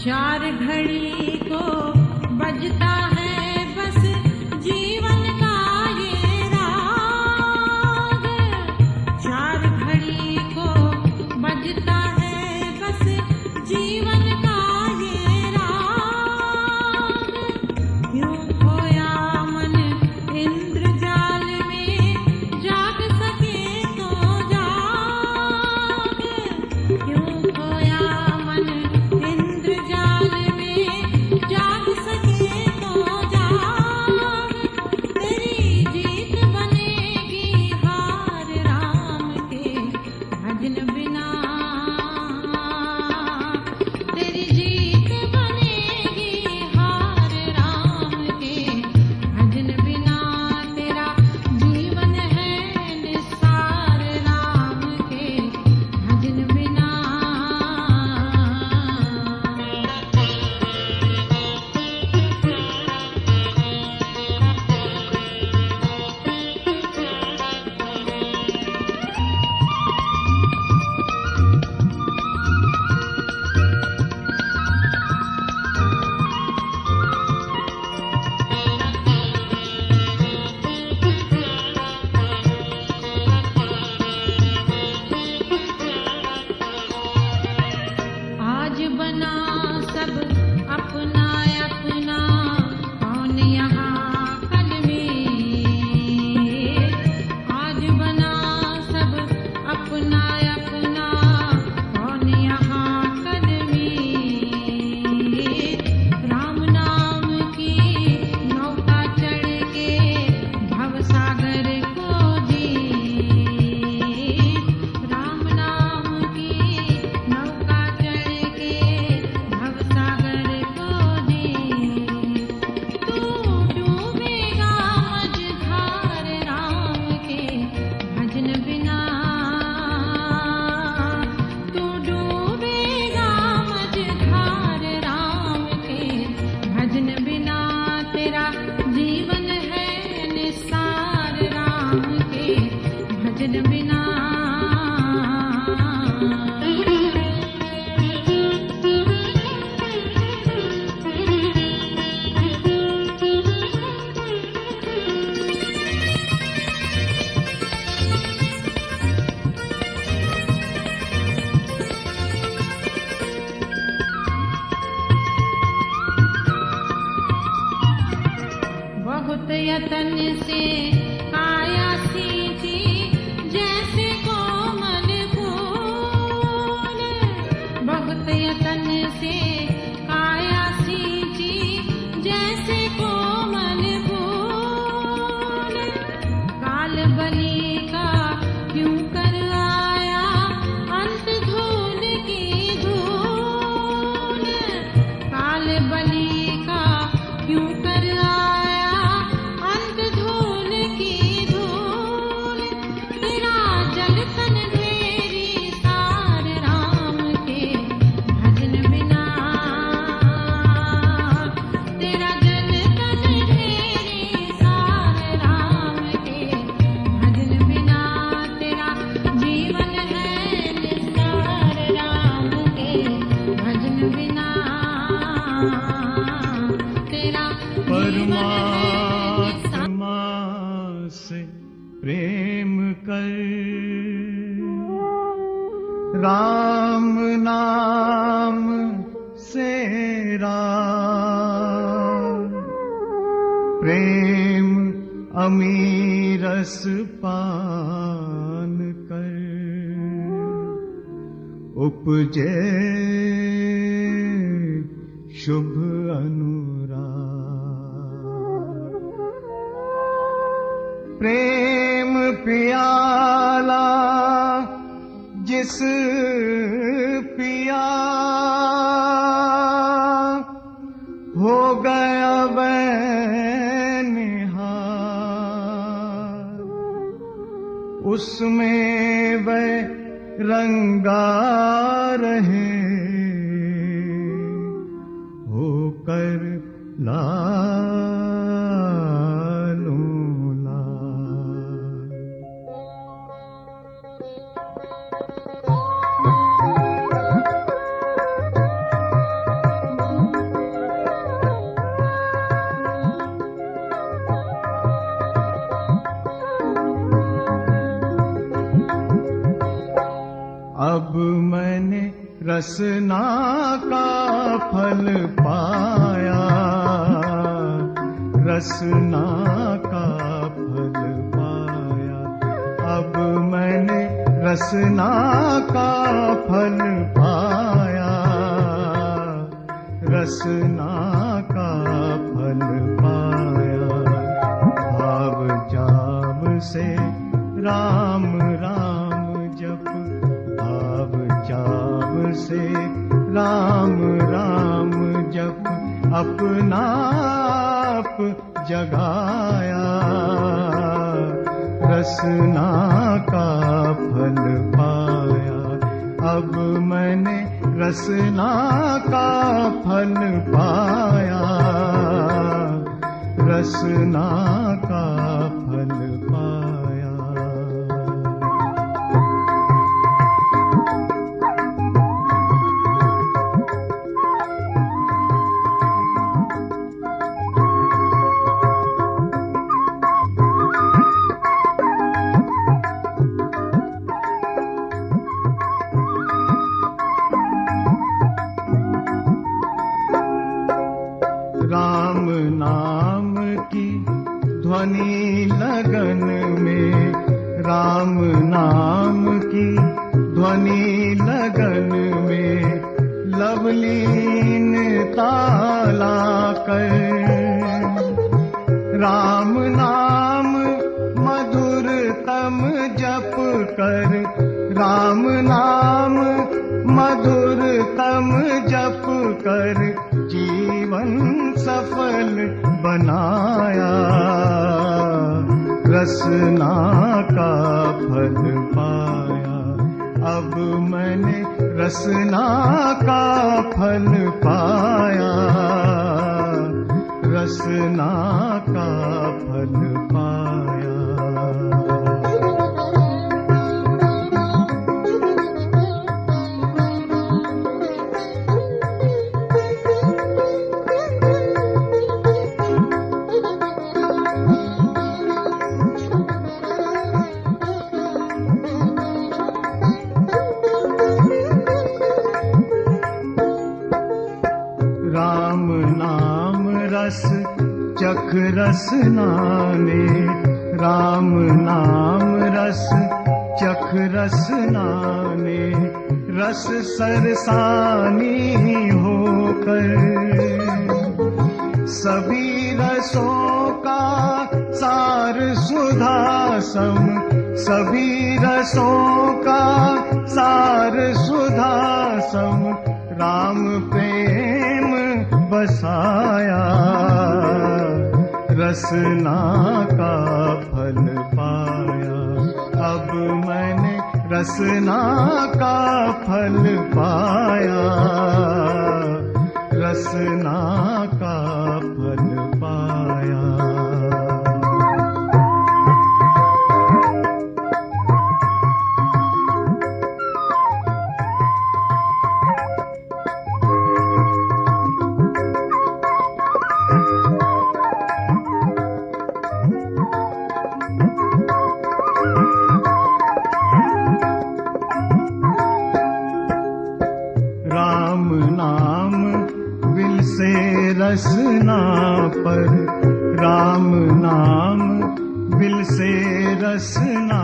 चार घड़ी को बजता है बस जीवन का ये राग। चार घड़ी को बजता है बस जीवन का ये राग। क्यों खोया मन इंद्रजाल में, जाग सके तो जाग। क्यों खोया मन इंद्रजाल में, राम नाम से राम, प्रेम अमीरस पान कर, उपजे शुभ अनुराग। प्रेम प्याला जिस पिया, हो गया वह निहार, उसमें वह रंगा रहे, होकर लालों लाल। अब मैंने रसना का फल पाया, रसना का फल पाया। अब मैंने रसना का फल पाया, रसना का फल पाया। भाव जाव से राम राम जप, भाव जाव से राम राम जप, अपना आप जगाया, रसना का फल पाया। अब मैंने रसना का फल पाया, रसना का फल पाया। राम नाम की ध्वनि लगन में, राम नाम की ध्वनि लगन में, लवलीन ताला कर, राम नाम मधुरतम जप कर, राम नाम मधुरतम जप कर, जीवन सफल बनाया, रसना का फल पाया। अब मैंने रसना का फल पाया, रसना का फल पाया। राम नाम रस चख रस नाने, राम नाम रस चख रस नाने, रस सरसानी होकर, सभी रसों का सार सुधा सम, सभी रसों का सार सुधा सम, राम प्रेम बसाया, रसना का फल पाया। अब मैंने रसना का फल पाया, रसना का फल पाया। रसना पर, राम नाम बिल से रसना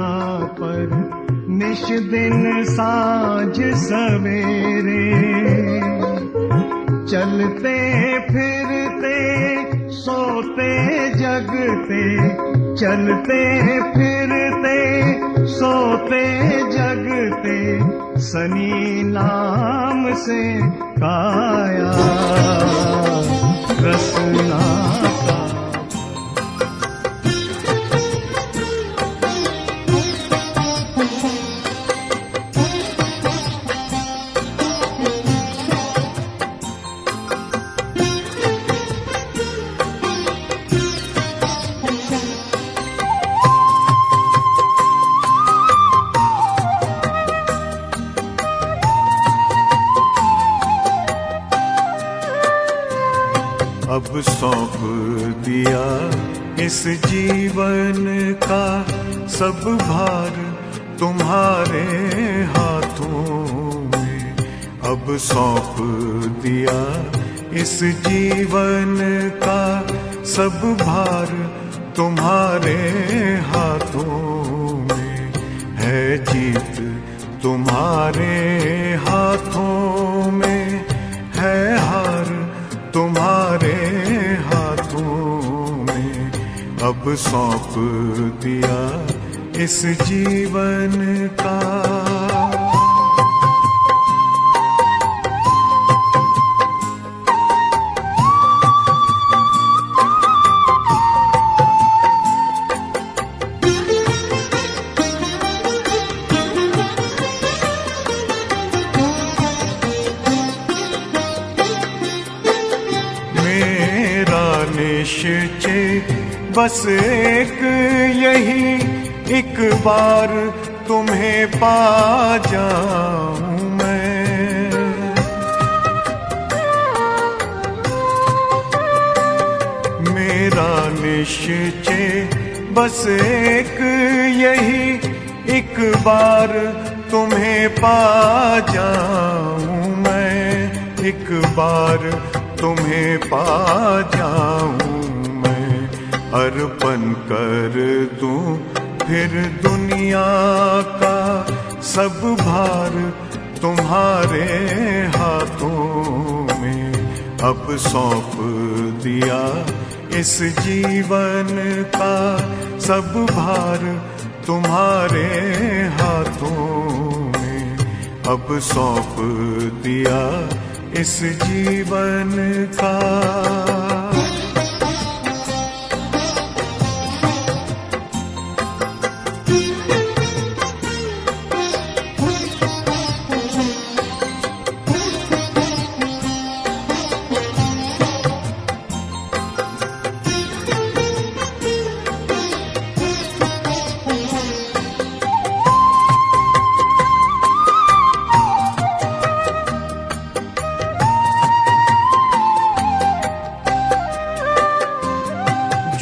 पर, निश दिन साँझ सवेरे, चलते फिरते सोते जगते, चलते फिरते सोते जगते, सनी नाम से काया रसना का। अब सौंप दिया इस जीवन का सब भार तुम्हारे हाथों में, अब सौंप दिया इस जीवन का सब भार तुम्हारे हाथों में, है जीत तुम्हारे हाथों में, है हार तुम्हारे हाथों में, अब सौंप दिया इस जीवन का। निश्चय बस एक यही, एक बार तुम्हें पा जाऊं मैं, मेरा निश्चय बस एक यही, एक बार तुम्हें पा जाऊं मैं, एक बार तुम्हें पा जाऊं मैं, अर्पण कर दूं फिर दुनिया का सब भार तुम्हारे हाथों में, अब सौंप दिया इस जीवन का सब भार तुम्हारे हाथों में, अब सौंप दिया इस जीवन का।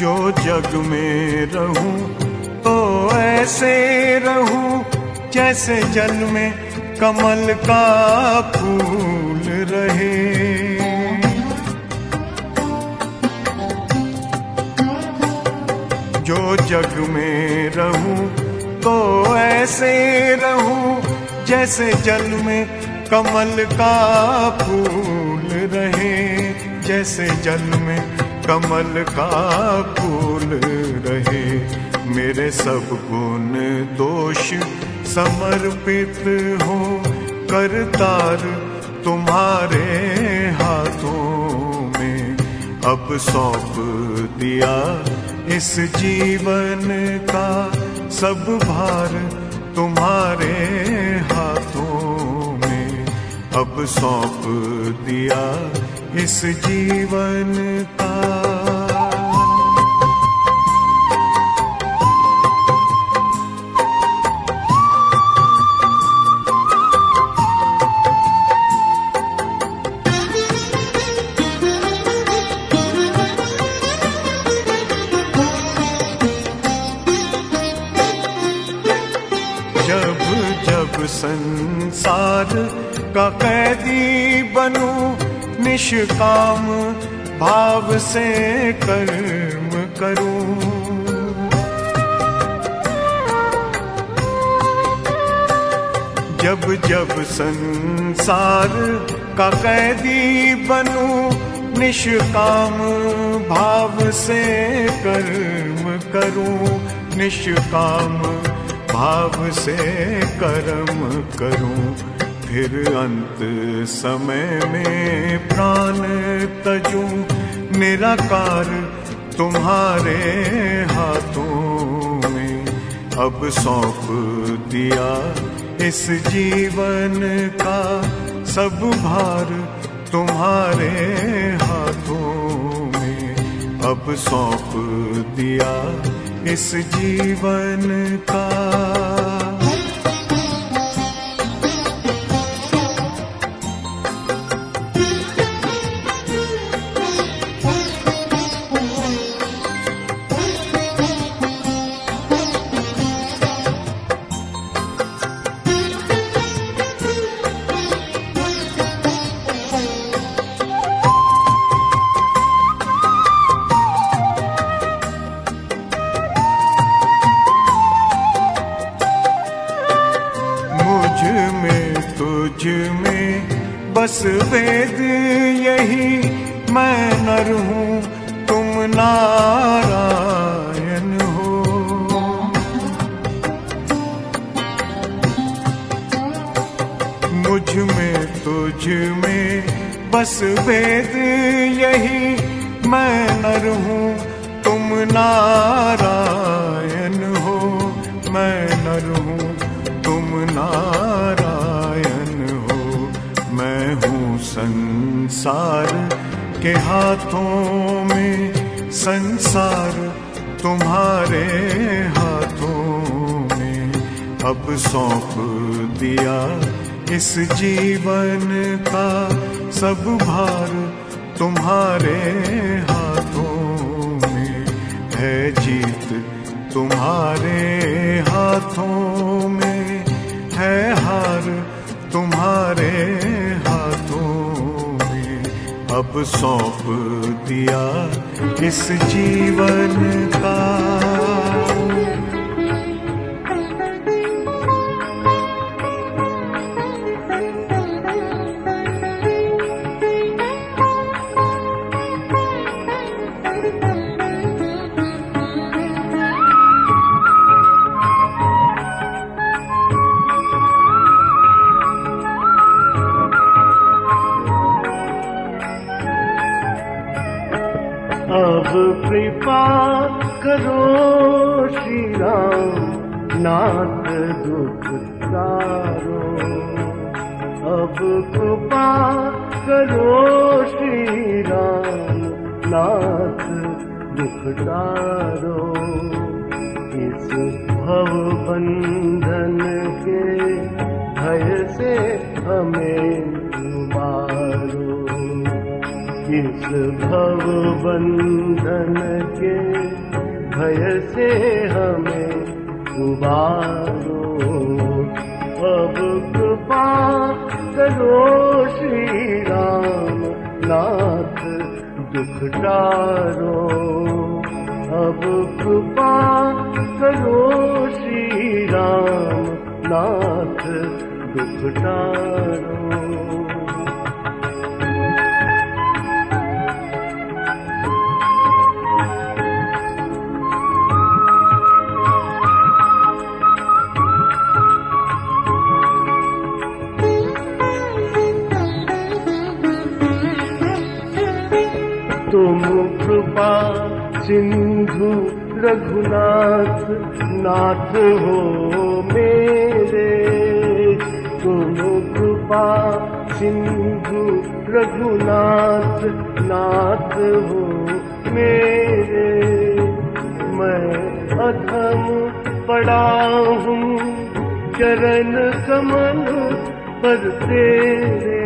जो जग में रहूं तो ऐसे रहूं जैसे जल में कमल का फूल रहे, जो जग में रहूं तो ऐसे रहूं जैसे जल में कमल का फूल रहे, जैसे जल में कमल का फूल रहे, मेरे सब गुण दोष समर्पित हो करतार तुम्हारे हाथों में, अब सौंप दिया इस जीवन का सब भार तुम्हारे हाथों में, अब सौंप दिया इस जीवन का। जब जब संसार का कैदी बनूं, निष्काम भाव से कर्म करूं। जब जब संसार का कैदी बनूं, निष्काम भाव से कर्म करूं, निष्काम भाव से कर्म करूं। फिर अंत समय में प्राण तजूं, निराकार तुम्हारे हाथों में। अब सौंप दिया इस जीवन का सब भार तुम्हारे हाथों में। अब सौंप दिया इस जीवन का। तुझ में बस वेद यही, मैं नर हूँ तुम नारायण हो। मुझ में तुझ में बस वेद यही, मैं नर हूँ तुम नारायण हो। मैं नर हूँ तुम नारायण हो। मैं हूँ संसार के हाथों में, संसार तुम्हारे हाथों में। अब सौंप दिया इस जीवन का सब भार तुम्हारे हाथों में। है जीत तुम्हारे हाथों में, है हार तुम्हारे हाथों में। अब सौंप दिया इस जीवन का। अब कृपा करो श्री राम नाथ दुख तारो। अब कृपा करो श्री राम नाथ दुख तारो। इस भव बंधन के भय से हमें उबारो। इस भव बंधन के भय से हमें उबारो। अब कृपा करो श्री राम नाथ दुख टारो। अब कृपा करो श्री राम नाथ दुख टारो। तुम कृपा सिंधु रघुनाथ नाथ हो मेरे। तुम कृपा सिंधु रघुनाथ नाथ हो मेरे। मैं अधम पड़ा हूँ चरण कमल पर तेरे।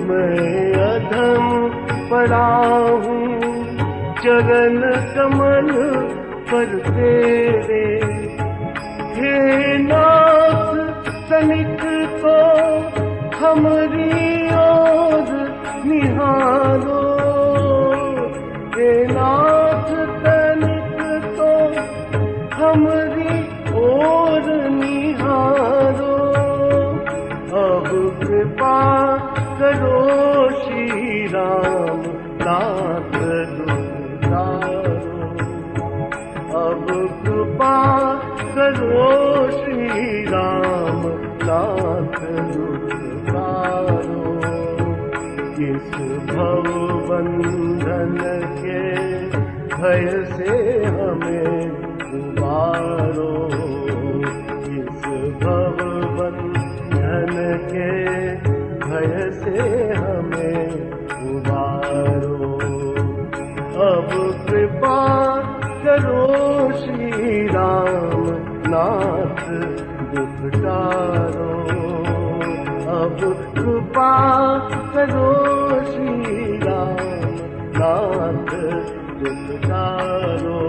मैं अधम पड़ा हूँ चरण कमल पर तेरे। हे नाथ तनिक को हमरी ओर निहारो। करो श्री राम नाथ दुख तारो। अब कृपा करो श्री राम नाथ दुख तारो। इस भव बंधन के भय से हमें उबारो। इस भव बंधन के भय से हमें उबारो। अब कृपा करो श्री राम नाथ दुख तारो। अब कृपा करो श्री राम नाथ दुख तारो।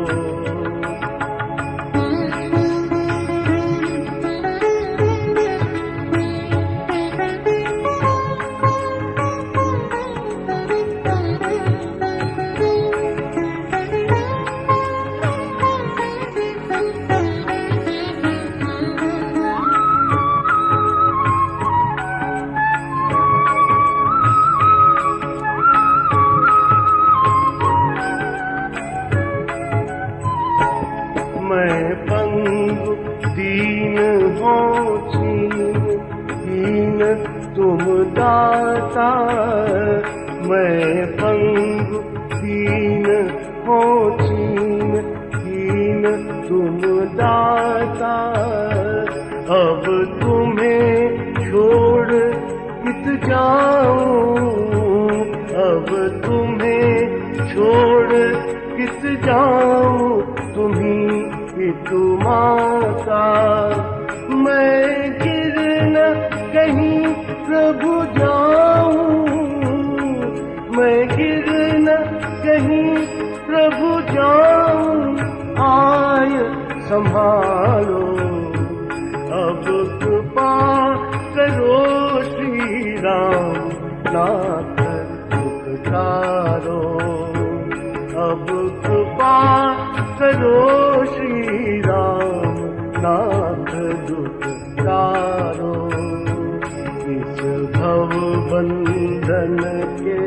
मैं पंगु दीन हो दीन तुम दाता। मैं पंगु दीन हो दीन तुम दाता। अब तुम्हें छोड़ कित जाऊं। अब तुम्हें छोड़ कित जाऊं। तुम्ही पितु माता। मैं गिर न कहीं प्रभु जाऊं। मैं गिर न कहीं प्रभु जाऊं। आय संभालो। अब कृपा करो श्री राम नाथ दुख तारो। अब कृपा करो श्री राम नाथ दुख तारो। इस भव बंधन के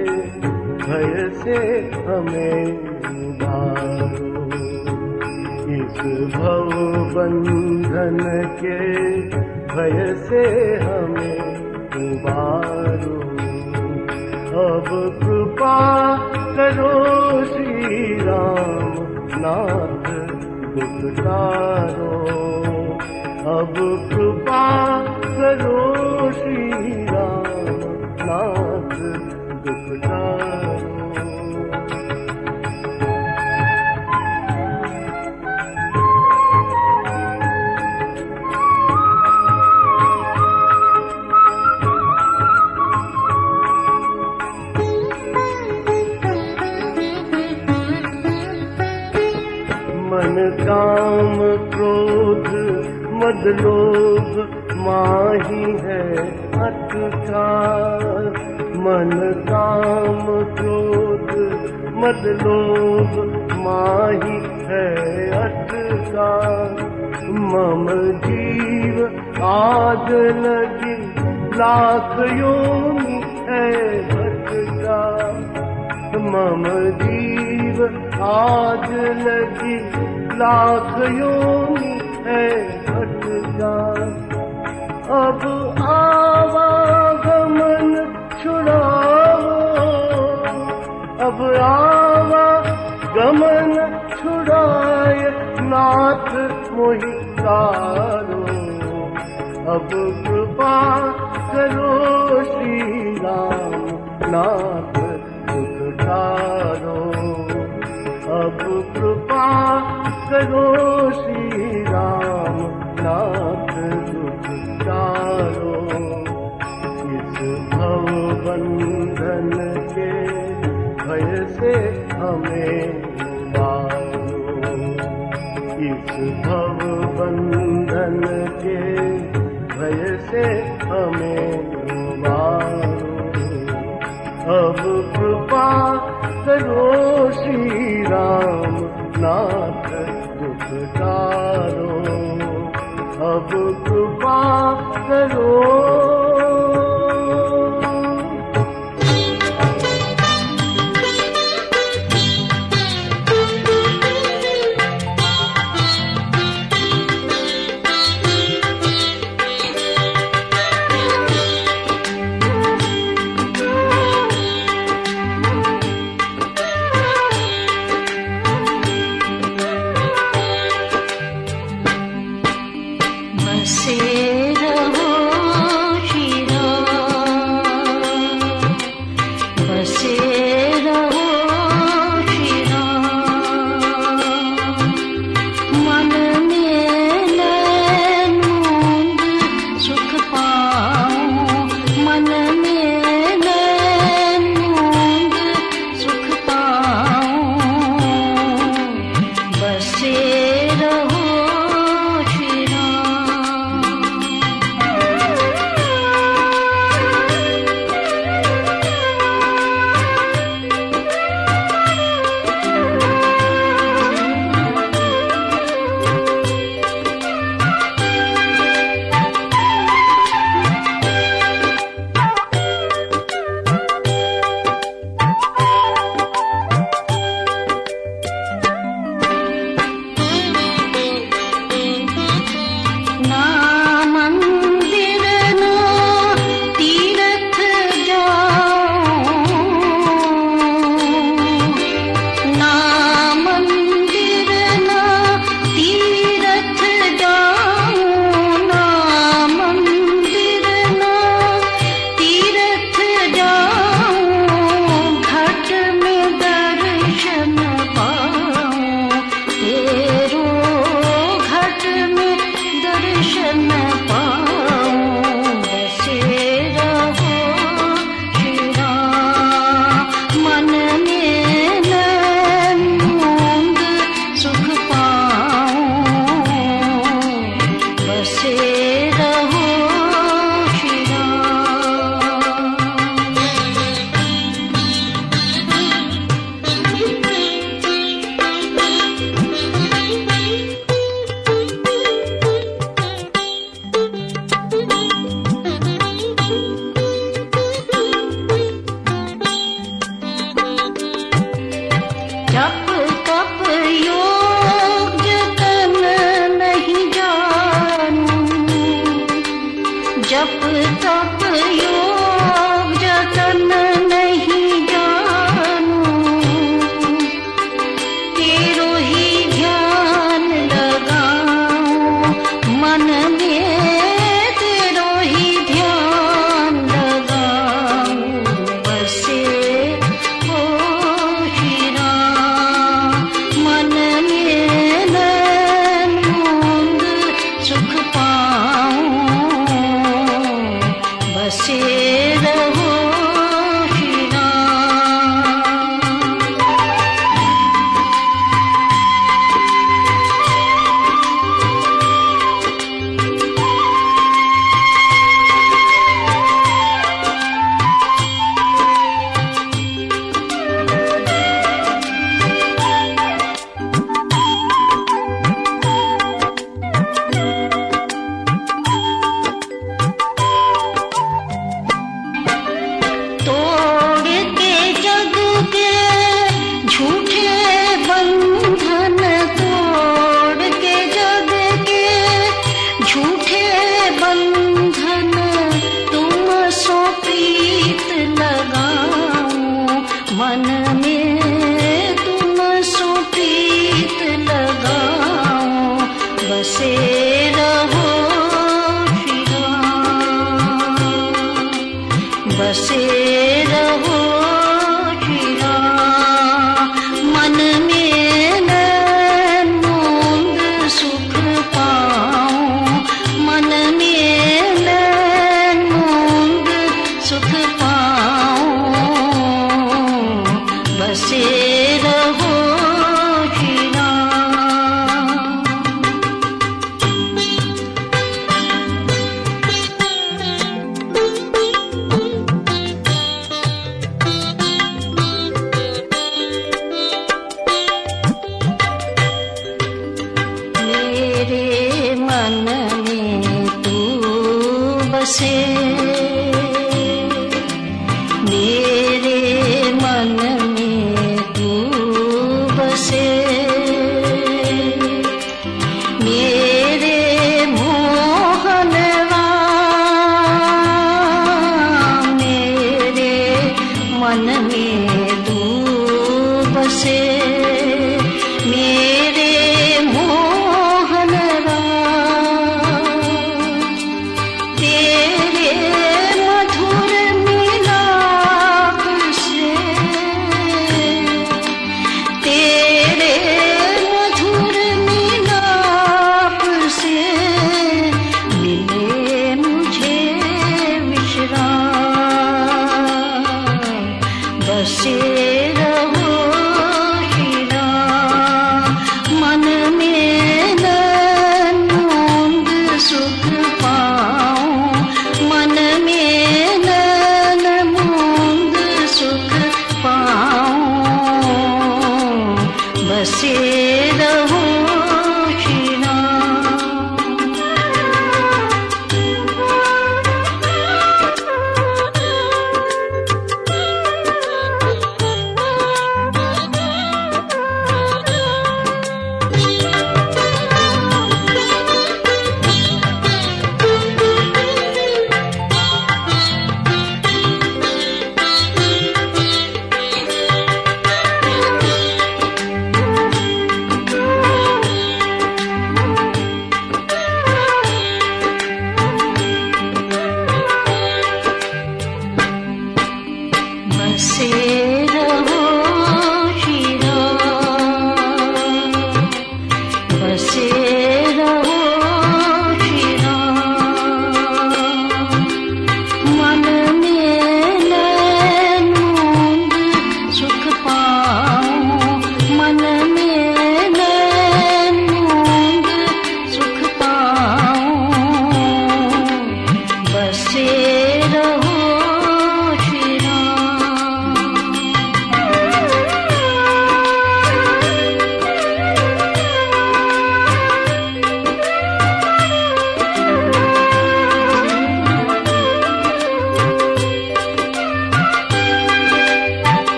भय से हमें उबारो। इस भव बंधन के भय से हमें उबारो। अब कृपा करो श्री राम नाथ दुख तारो। अब कृपा करो श्री राम नाथ दुख तारो। मन काम क्रोध मद लोभ माही है अटका। मन काम क्रोध मद लोभ माही है अटका। मम जीव आग लगी लाख योनि है भटका। मम जीव आग लगी लाख योनि है भटका। अब आवागमन छुड़ाओ। अब आवागमन छुड़ाए नाथ मोहि तारो। अब कृपा करो श्री राम नाथ दुख तारो। अब कृपा करो श्री राम नाथ दुख तारो। इस भव बंधन के भय से हमें उबारो। इस भव बंधन के भय से हमें उबारो। अब कृपा करो श्री राम नाथ दुख तारो। अब कृपा करो जप तप योग जतन नहीं जानू, तेरो ही ध्यान लगाऊं मन में, तेरो ही ध्यान लगाऊं बसे हो श्री राम। मन में नैन मूंद सुख पाऊं बसे रहो श्री राम। तोड़ के जग के झूठे बंधन, तोड़ के जग के झूठे बंधन, तुम सो प्रीत लगाऊं मन में, तुम सो प्रीत लगाऊं बसे रहो श्री राम। बसे रहो श्री राम। मन में नैन मूंद सुख पाऊं, मन में नैन मूंद सुख पाऊं बसे रहो श्री राम। मेरे मन में तू बसे, मेरे मन में तू बसे, मेरे मोहन राम, मेरे मन में तू बसे, मेरे मोहन राम। तेरे मधुर मिलाप से, तेरे मधुर मिलाप से मिले मुझे विश्राम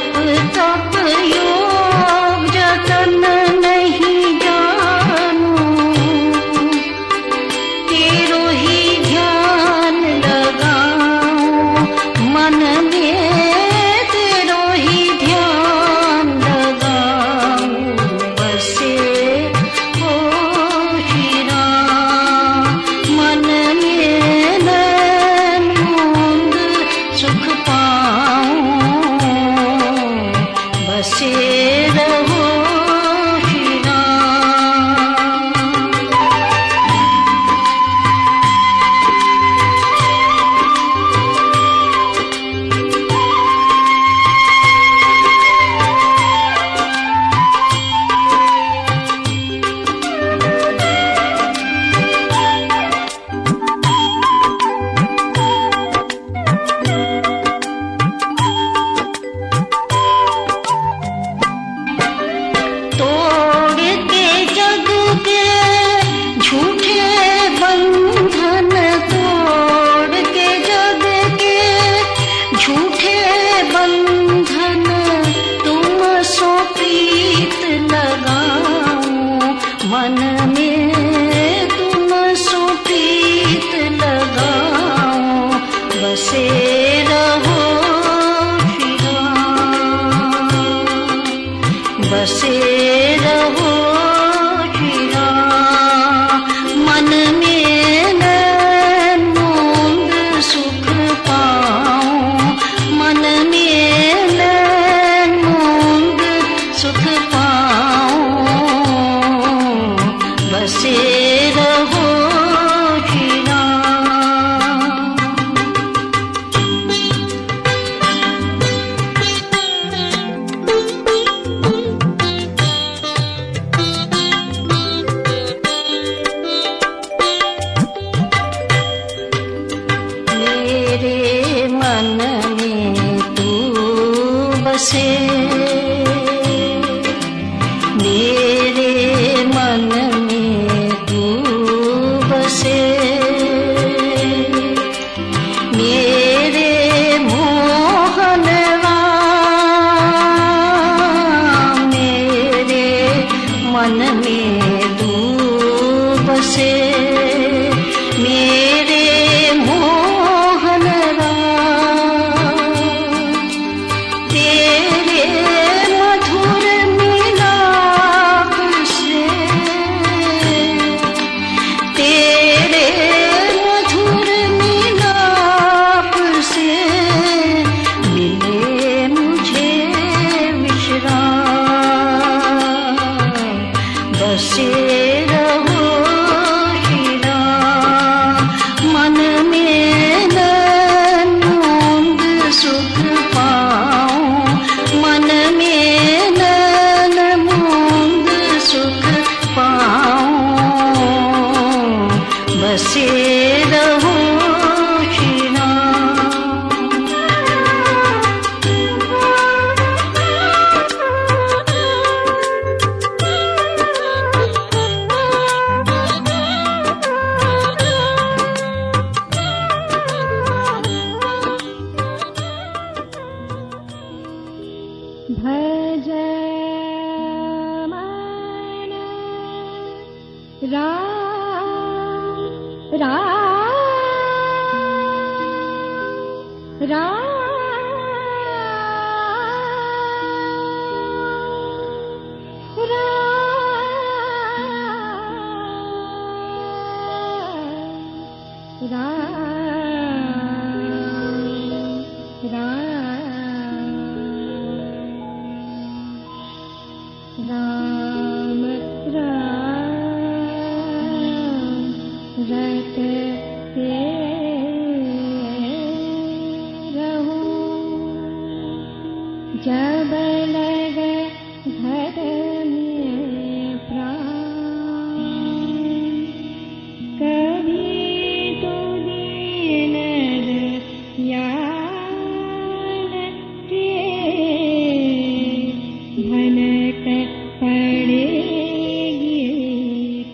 जप तप योग जतन नहीं जानू, तेरो ही ध्यान लगाऊं मन में, तेरो ही ध्यान लगाऊं बसे हो श्री राम मन में नैन मूंद सुख पाऊं बसे रहो श्री राम। तोड़ के जग के झूठे बंधन, तोड़ के जग के झूठे बंधन, तुम सो प्रीत लगाऊं मन में, तुम सो प्रीत लगाऊं बसे रहो श्री राम बसे रहो श्री राम मन में नैन मूंद सुख पाऊं मन में नैन मूंद सुख पाऊं बसे रहो श्री राम। मेरे मन में तू बसे, मेरे मन में तू बसे, मेरे मोहन राम मेरे मन में तू बसे, मेरे मोहन राम तेरे मधुर मिलाप से, तेरे मधुर मिलाप से मिले मुझे विश्राम बसे रहो श्री राम मन में नैन मूंद सुख पाऊं मन में नैन मूंद सुख पाऊं बसे रहो श्री भज मन राम राम राम राम राम रटते रहूं जब लगे घर में प्राण कभी तो दीन याद के भनक पड़ेगी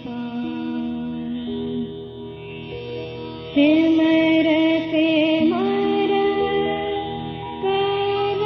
पार सिमर सिमर कर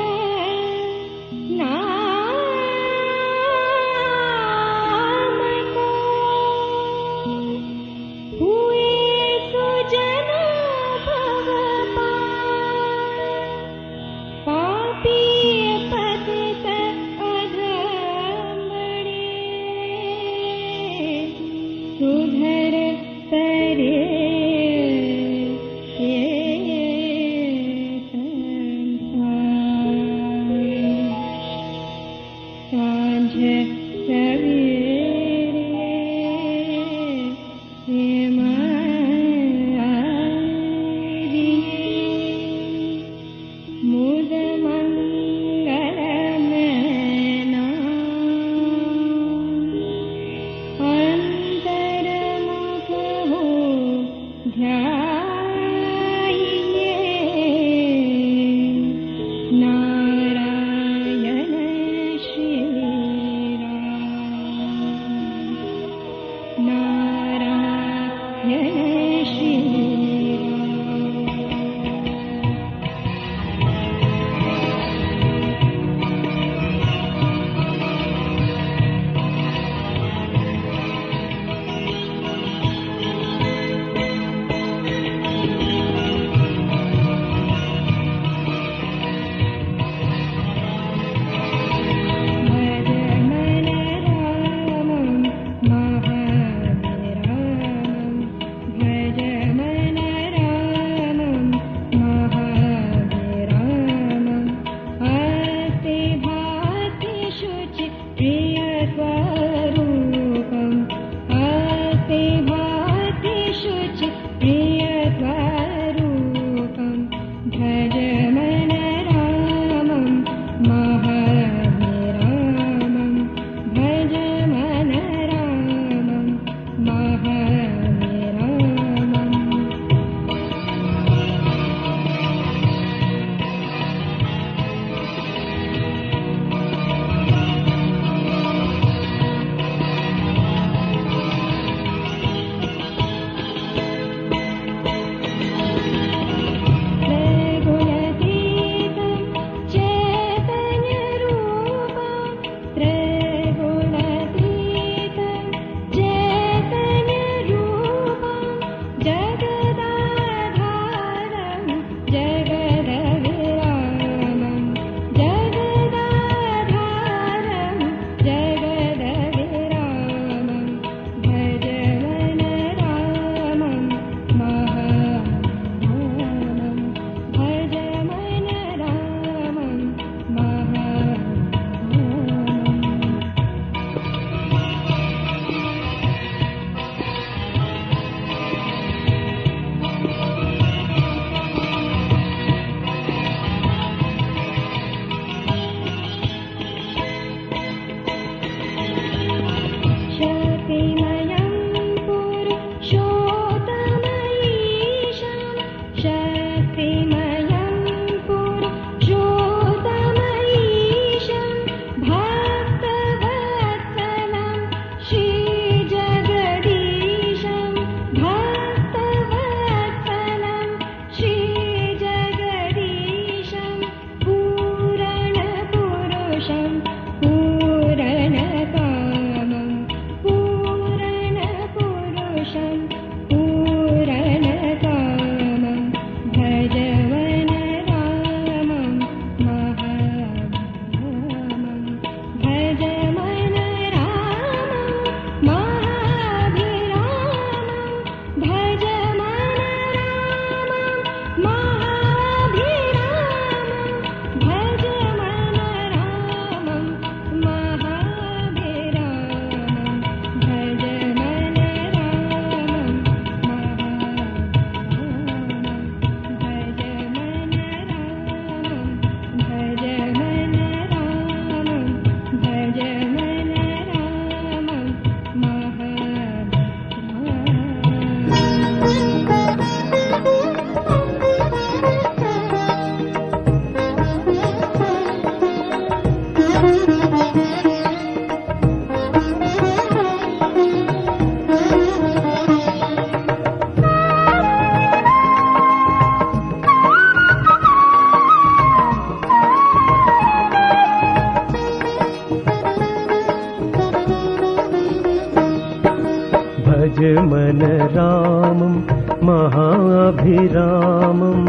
महाभिरामम्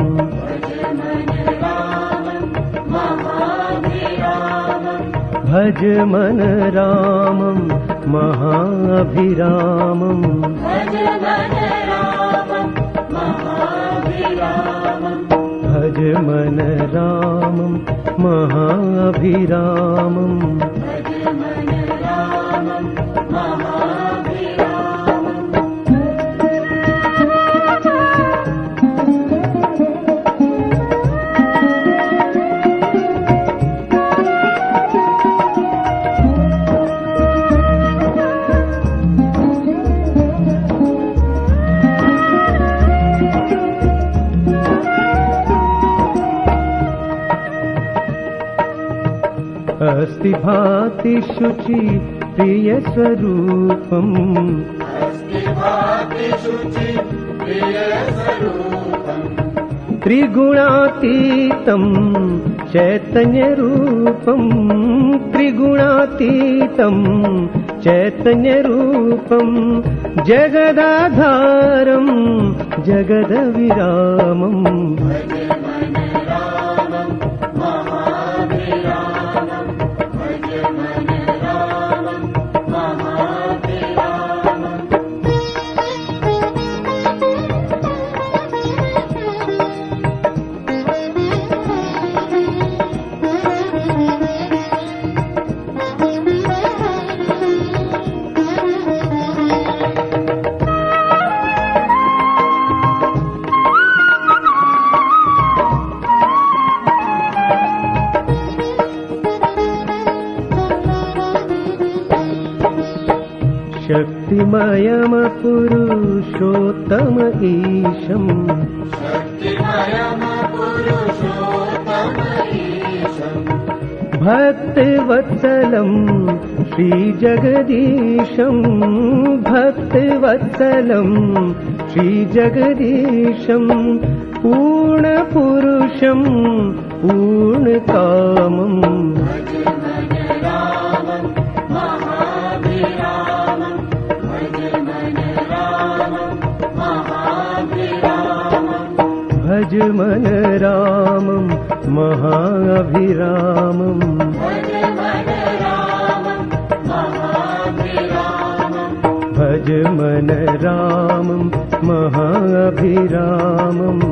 भज मन रामम् महाभिरामम् भज मन रामम् महाभिरामम् अस्ति भाति शुचि प्रिय स्वरूपम् त्रिगुणातीतं चैतन्य रूपम् त्रिगुणातीतं चैतन्य रूपम् जगदाधारम् जगदविरामम् शक्तिमयम पुरुषोत्तम ईशम् भक्तवत्सलं श्रीजगदीशम् भक्तवत्सलं श्रीजगदीशम् पूर्णपुरुषं पूर्णकामम् भज मन रामम् महाभिरामम् भज मन रामम् महाभिरामम्